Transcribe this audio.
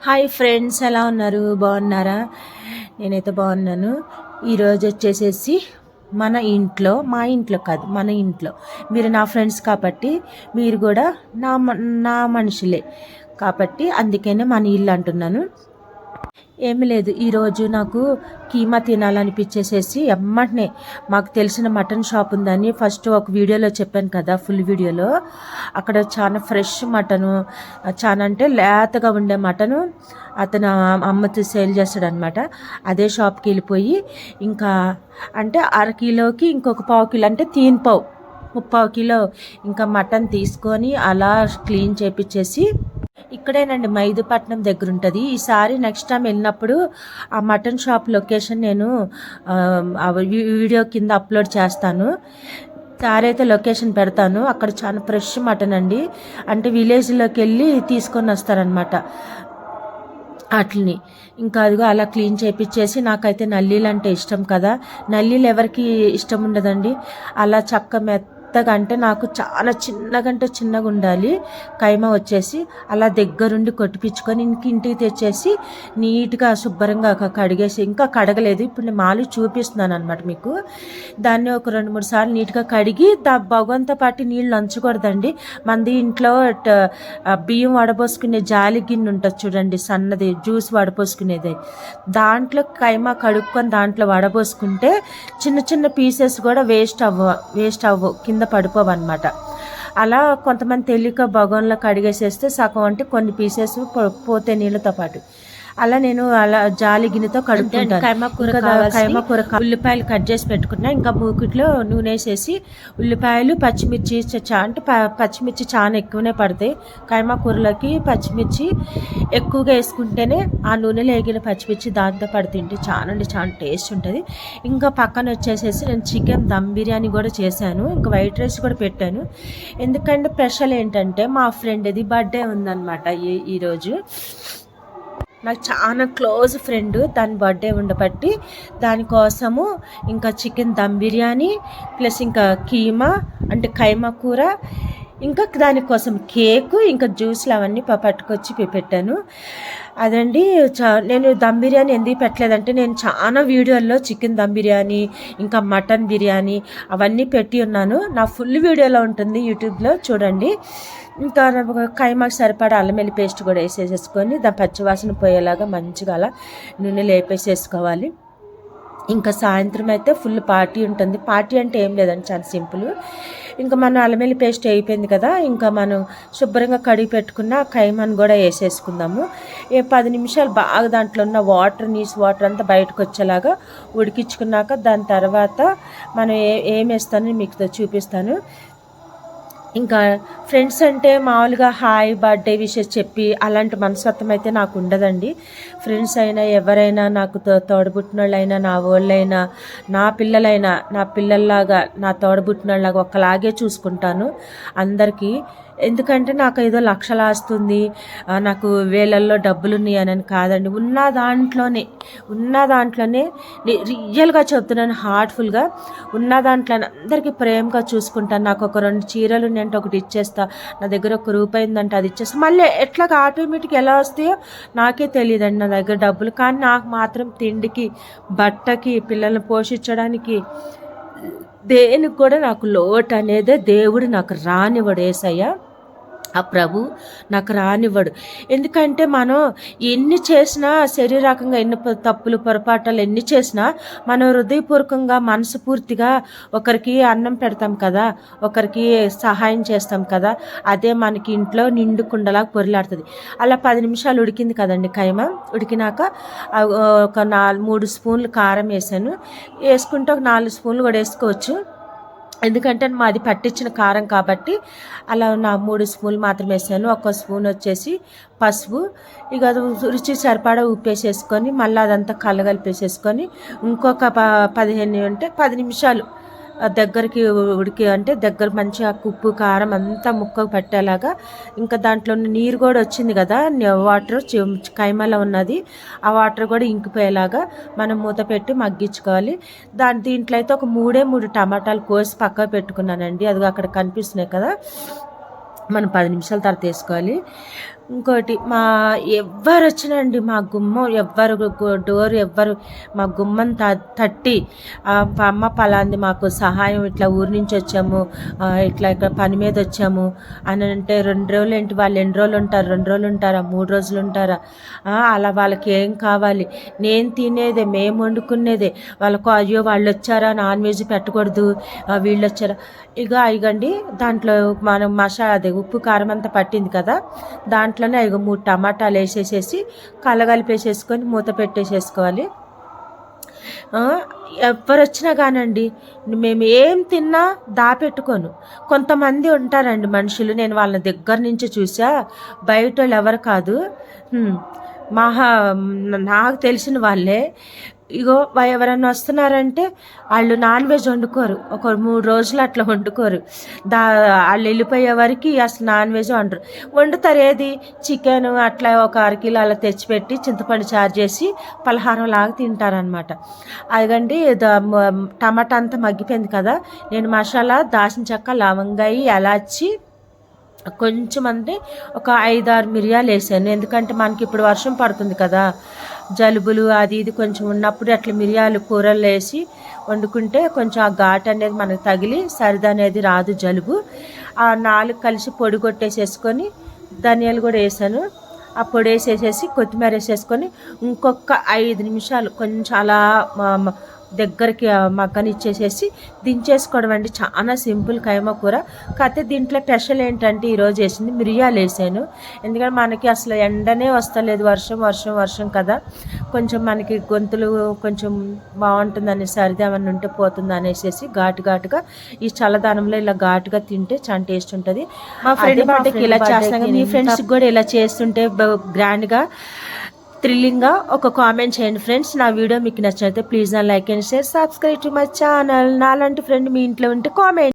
Hi friends, ఎలా ఉన్నారు? బాగున్నారా? నేనైతే బాగున్నాను. ఈరోజు వచ్చేసేసి మా ఇంట్లో కాదు, మన ఇంట్లో. మీరు నా ఫ్రెండ్స్ కాబట్టి మీరు కూడా నా మనుషులే కాబట్టి అందుకనే మన ఇల్లు అంటున్నాను. ఏమి లేదు, ఈరోజు నాకు కీమా తినాలనిపించేసేసి ఎమ్మటనే మాకు తెలిసిన మటన్ షాప్ ఉందని ఫస్ట్ ఒక వీడియోలో చెప్పాను కదా, ఫుల్ వీడియోలో. అక్కడ చాలా ఫ్రెష్ మటను, చాలా అంటే లేతగా ఉండే మటను అతను అమ్మతో సేల్ చేస్తాడనమాట. అదే షాప్కి వెళ్ళిపోయి ఇంకా అంటే అరకిలోకి ఇంకొక పావు కిలో అంటే తీన్ ముప్పావు కిలో ఇంకా మటన్ తీసుకొని అలా క్లీన్ చేపించేసి, ఇక్కడేనండి మైదుపట్నం దగ్గర ఉంటుంది. ఈసారి నెక్స్ట్ టైం వెళ్ళినప్పుడు ఆ మటన్ షాప్ లొకేషన్ నేను వీడియో కింద అప్లోడ్ చేస్తాను. సారైతే లొకేషన్ పెడతాను. అక్కడ చాలా ఫ్రెష్ మటన్ అండి, అంటే విలేజ్లోకి వెళ్ళి తీసుకొని వస్తారనమాట అట్లని. ఇంకా అదిగో అలా క్లీన్ చేపించేసి, నాకైతే నల్లీలు అంటే ఇష్టం కదా, నల్లీలు ఎవరికి ఇష్టం ఉండదండి. అలా చక్క మెత్తగా అంటే నాకు చాలా చిన్నగా ఉండాలి కైమా వచ్చేసి. అలా దగ్గరుండి కొట్టిపించుకొని ఇంటికి తెచ్చేసి నీట్గా శుభ్రంగా కడిగేసి, ఇంకా కడగలేదు ఇప్పుడు నేను మాలు చూపిస్తున్నాను అనమాట మీకు. దాన్ని ఒక 2-3 సార్లు నీట్గా కడిగి భగవంతో పాటు నీళ్ళు నంచకూడదండి. మంది ఇంట్లో బియ్యం వడబోసుకునే జాలి గిన్నె ఉంటుంది చూడండి, సన్నది జ్యూస్ వడపోసుకునేది. దాంట్లో కైమా కడుక్కొని దాంట్లో వడబోసుకుంటే చిన్న పీసెస్ కూడా వేస్ట్ అవ్వవు, కింద పడిపోవు అనమాట. అలా కొంతమంది తెలియక భగవంలో కడిగేసేస్తే సగం అంటే కొన్ని పీసెస్ పోతే నీళ్ళతో పాటు. అలా నేను అలా జాలి గిన్నెతో కడుక్కుంటాను. కైమా కూర ఉల్లిపాయలు కట్ చేసి పెట్టుకున్నా. ఇంకా మూకిట్లో నూనె వేసేసి ఉల్లిపాయలు పచ్చిమిర్చి అంటే పచ్చిమిర్చి చాలా ఎక్కువనే పడతాయి కైమా కూరలోకి. పచ్చిమిర్చి ఎక్కువగా వేసుకుంటేనే ఆ నూనెలో వేగిన పచ్చిమిర్చి దాంతో పడుతుంటే చాలా టేస్ట్ ఉంటుంది. ఇంకా పక్కన వచ్చేసేసి నేను చికెన్ దమ్ బిర్యానీ కూడా చేశాను. ఇంకా వైట్ రైస్ కూడా పెట్టాను. ఎందుకంటే స్పెషల్ ఏంటంటే మా ఫ్రెండ్ది బర్త్డే ఉందన్నమాట ఈరోజు. నాకు చాలా క్లోజ్ ఫ్రెండ్, దాని బర్త్డే ఉండబట్టి దానికోసము ఇంకా చికెన్ దమ్ బిర్యానీ ప్లస్ ఇంకా కీమా అంటే కైమా కూర, ఇంకా దానికోసం కేకు, ఇంకా జ్యూస్లు అవన్నీ పట్టుకొచ్చి పెట్టాను. అదండి. నేను దమ్ బిర్యానీ ఎందుకు పెట్టలేదంటే, నేను చాలా వీడియోల్లో చికెన్ దమ్ బిర్యానీ ఇంకా మటన్ బిర్యానీ అవన్నీ పెట్టి ఉన్నాను. నా ఫుల్ వీడియోలో ఉంటుంది యూట్యూబ్లో చూడండి. ఇంకా కైమాకి సరిపడా అల్లం వెల్లుల్లి పేస్ట్ కూడా వేసేసుకొని దాని పచ్చివాసన పోయేలాగా మంచిగా అలా నూనెలో వేపేసేసుకోవాలి. ఇంకా సాయంత్రం అయితే ఫుల్ పార్టీ ఉంటుంది. పార్టీ అంటే ఏం లేదండి, చాలా సింపుల్. ఇంకా మనం అల్లం వెల్లుల్లి పేస్ట్ అయిపోయింది కదా, ఇంకా మనం శుభ్రంగా కడిగి పెట్టుకున్న కైమాను కూడా వేసేసుకుందాము. 10 నిమిషాలు బాగా దాంట్లో ఉన్న నీసు వాటర్ అంతా బయటకు వచ్చేలాగా ఉడికించుకున్నాక దాని తర్వాత మనం ఏం వేస్తానో మీకు చూపిస్తాను. ఇంకా ఫ్రెండ్స్ అంటే మామూలుగా హాయ్ బర్త్డే విషెస్ చెప్పి అలాంటి మనస్తత్వం అయితే నాకు ఉండదండి. ఫ్రెండ్స్ అయినా ఎవరైనా నాకు తోడబుట్టిన వాళ్ళైనా, నా వాళ్ళైనా, నా పిల్లల్లాగా నా తోడబుట్టిన వాళ్ళలాగా ఒకలాగే చూసుకుంటాను అందరికీ. ఎందుకంటే నాకు ఏదో లక్షలు వస్తుంది, నాకు వేలల్లో డబ్బులు ఉన్నాయని కాదండి. ఉన్న దాంట్లోనే రియల్గా చెప్తున్నాను, హార్ట్ఫుల్గా ఉన్న దాంట్లోనే అందరికీ ప్రేమగా చూసుకుంటాను. నాకు ఒక 2 చీరలు ఉన్నాయంటే ఒకటి ఇచ్చేస్తా, నా దగ్గర ₹1 ఉందంటే అది ఇచ్చేస్తా. మళ్ళీ ఎట్లాగా ఆటోమేటిక్ ఎలా వస్తాయో నాకే తెలియదండి నా దగ్గర డబ్బులు. కానీ నాకు మాత్రం తిండికి, బట్టకి, పిల్లల్ని పోషించడానికి దేనికి కూడా నాకు లోటు అనేదే దేవుడు నాకు రానివ్వడు. యేసయ్య ఆ ప్రభు నాకు రానివ్వడు. ఎందుకంటే మనం ఎన్ని చేసినా, శరీరకంగా ఎన్ని తప్పులు పొరపాటాలు ఎన్ని చేసినా మనం హృదయపూర్వకంగా మనస్ఫూర్తిగా ఒకరికి అన్నం పెడతాం కదా, ఒకరికి సహాయం చేస్తాం కదా, అదే మనకి ఇంట్లో నిండు కుండలాగా పొరిలాడుతుంది. అలా 10 నిమిషాలు ఉడికింది కదండి కైమా. ఉడికినాక ఒక 3 స్పూన్లు కారం వేసుకుంటే ఒక 4 స్పూన్లు కూడా వేసుకోవచ్చు. ఎందుకంటే మాది పట్టించిన కారం కాబట్టి అలా 3 స్పూన్లు మాత్రం వేసాను. 1 స్పూన్ వచ్చేసి పసుపు, ఇక రుచి సరిపడా ఉప్పు వేసేసుకొని మళ్ళీ అదంతా కలగలిపేసేసుకొని ఇంకొక 10 నిమిషాలు దగ్గరికి ఉడికి అంటే దగ్గర మంచిగా ఉప్పు కారం అంతా ముక్కకు పట్టేలాగా. ఇంకా దాంట్లో నీరు కూడా వచ్చింది కదా, వాటర్ కైమాలో ఉన్నది, ఆ వాటర్ కూడా ఇంకిపోయేలాగా మనం మూత పెట్టి మగ్గించుకోవాలి. దీంట్లో అయితే ఒక 3 టమాటాలు కోసి పక్కకు పెట్టుకున్నానండి, అది అక్కడ కనిపిస్తున్నాయి కదా. మనం 10 నిమిషాల తర్వాత వేసుకోవాలి. ఇంకోటి ఎవ్వరు వచ్చినండి మా గుమ్మం డోర్ ఎవ్వరు మా గుమ్మం తట్టి అమ్మ పలాంది మాకు సహాయం ఇట్లా ఊరి నుంచి వచ్చాము, ఇట్లా ఇక్కడ పని మీద వచ్చాము అని అంటే 2 రోజులు ఏంటి, వాళ్ళు ఎన్ని రోజులు ఉంటారు, 2 రోజులు ఉంటారా, 3 రోజులు ఉంటారా, అలా వాళ్ళకి ఏం కావాలి, నేను తినేదే, మేము వండుకునేదే, వాళ్ళకు అయ్యో వాళ్ళు వచ్చారా నాన్ వెజ్ పెట్టకూడదు, వీళ్ళు వచ్చారా, ఇగండి దాంట్లో మనం అదే ఉప్పు కారం అంతా పట్టింది కదా, దాంట్లోనే 3 టమాటాలు వేసేసేసి కలగలిపేసేసుకొని మూత పెట్టేసేసుకోవాలి. ఎవరు వచ్చినా కానండి మేము ఏం తిన్నా దాపెట్టుకోను. కొంతమంది ఉంటారండి మనుషులు, నేను వాళ్ళ దగ్గర నుంచి చూసా, బయట వాళ్ళు ఎవరు కాదు, నాకు తెలిసిన వాళ్ళే. ఇగో ఎవరన్నా వస్తున్నారంటే వాళ్ళు నాన్ వెజ్ వండుకోరు, ఒక 3 రోజులు అట్లా వండుకోరు. వాళ్ళు వెళ్ళిపోయే వరకు అసలు నాన్ వెజ్ వండుతారు. ఏది చికెన్ అట్లా ఒక 1 కిలో అలా తెచ్చిపెట్టి చింతపండు చారు చేసి పలహారం లాగా తింటారనమాట. అదిగండి టమాటా అంతా మగ్గిపోయింది కదా, నేను మసాలా దాల్చిన చెక్క, లవంగాయి, ఎలాచి, కొంచెం అంటే ఒక 5-6 మిరియాలు వేసాను. ఎందుకంటే మనకి ఇప్పుడు వర్షం పడుతుంది కదా, జలుబులు అది ఇది కొంచెం ఉన్నప్పుడు అట్లా మిరియాలు కూరల్లో వేసి వండుకుంటే కొంచెం ఆ ఘాటు అనేది మనకు తగిలి సరిది అనేది రాదు జలుబు. ఆ 4 కలిసి పొడి కొట్టేసేసుకొని ధనియాలు కూడా వేసాను. ఆ పొడి వేసేసేసి కొత్తిమీర వేసేసుకొని ఇంకొక 5 నిమిషాలు కొంచెం అలా దగ్గరికి మగ్గనిచ్చేసేసి దించేసుకోవడం అండి. చాలా సింపుల్ కైమా కూర. కాకపోతే దీంట్లో స్పెషల్ ఏంటంటే ఈరోజు వేసింది మిరియాలు వేసాను. ఎందుకంటే మనకి అసలు ఎండనే వస్తలేదు, వర్షం కదా, కొంచెం మనకి గొంతులు కొంచెం బాగుంటుందని, సరిది ఏమన్నా ఉంటే పోతుంది అనేసి ఘాటుగా ఈ చల్లదనంలో ఇలా ఘాటుగా తింటే చాలా టేస్ట్ ఉంటుంది. మా ఫ్రెండ్ ఇలా చేస్తాను, మీ ఫ్రెండ్స్కి కూడా ఇలా చేస్తుంటే గ్రాండ్గా థ్రిల్లింగ్గా ఒక కామెంట్ చేయండి ఫ్రెండ్స్. నా వీడియో మీకు నచ్చినట్లయితే ప్లీజ్ నా like and share, subscribe to my channel. నాలాంటి ఫ్రెండ్ మీ ఇంట్లో ఉంటే కామెంట్